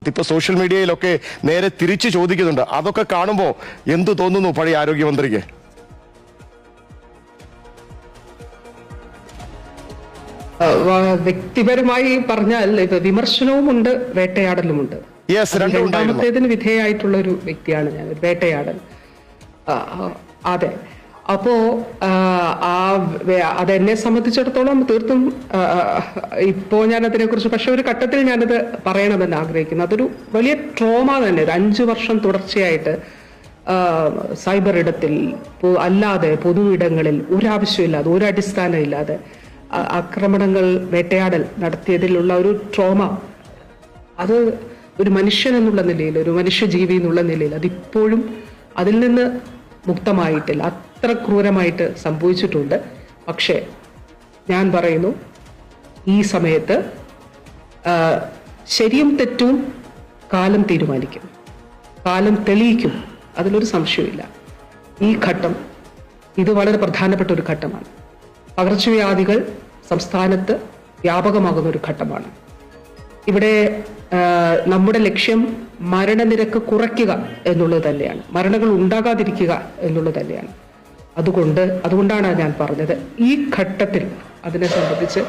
ഇപ്പൊ സോഷ്യൽ മീഡിയയിലൊക്കെ നേരെ തിരിച്ചു ചോദിക്കുന്നുണ്ട്. അതൊക്കെ കാണുമ്പോ എന്തു തോന്നുന്നു പഴയ ആരോഗ്യമന്ത്രിക്ക്? വ്യക്തിപരമായി പറഞ്ഞാൽ വിമർശനവുമുണ്ട്, വേട്ടയാടലുമുണ്ട്. രണ്ടാമത്തേതിന് വിധേയമായിട്ടുള്ള ഒരു വ്യക്തിയാണ് ഞാൻ, ഒരു വേട്ടയാടൽ. അതെ. അപ്പോ അതെന്നെ സംബന്ധിച്ചിടത്തോളം തീർത്തും ഇപ്പോ ഞാൻ അതിനെക്കുറിച്ച് പക്ഷെ ഒരു ഘട്ടത്തിൽ ഞാനത് പറയണമെന്ന് ആഗ്രഹിക്കുന്നു. അതൊരു വലിയ ട്രോമ തന്നെ. 5 വർഷം തുടർച്ചയായിട്ട് സൈബർ ഇടത്തിൽ അല്ലാതെ പൊതു ഇടങ്ങളിൽ ഒരാവശ്യമില്ലാതെ ഒരടിസ്ഥാനം ഇല്ലാതെ ആക്രമണങ്ങൾ, വേട്ടയാടൽ നടത്തിയതിലുള്ള ഒരു ട്രോമ, അത് ഒരു മനുഷ്യൻ എന്നുള്ള നിലയിൽ, ഒരു മനുഷ്യജീവി എന്നുള്ള നിലയിൽ അതിപ്പോഴും അതിൽ നിന്ന് മുക്തമായിട്ടില്ല. അത്ര ക്രൂരമായിട്ട് സംഭവിച്ചിട്ടുണ്ട്. പക്ഷേ ഞാൻ പറയുന്നു, ഈ സമയത്ത് ശരിയും തെറ്റും കാലം തീരുമാനിക്കും, കാലം തെളിയിക്കും, അതിലൊരു സംശയമില്ല. ഈ ഘട്ടം ഇത് വളരെ പ്രധാനപ്പെട്ട ഒരു ഘട്ടമാണ്. പകർച്ചവ്യാധികൾ സംസ്ഥാനത്ത് വ്യാപകമാകുന്ന ഒരു ഘട്ടമാണ്. ഇവിടെ നമ്മുടെ ലക്ഷ്യം മരണനിരക്ക് കുറയ്ക്കുക എന്നുള്ളത് തന്നെയാണ്, മരണങ്ങൾ ഉണ്ടാകാതിരിക്കുക എന്നുള്ളത് തന്നെയാണ്. അതുകൊണ്ടാണ് ഞാൻ പറഞ്ഞത്, ഈ ഘട്ടത്തിൽ അതിനെ സംബന്ധിച്ച്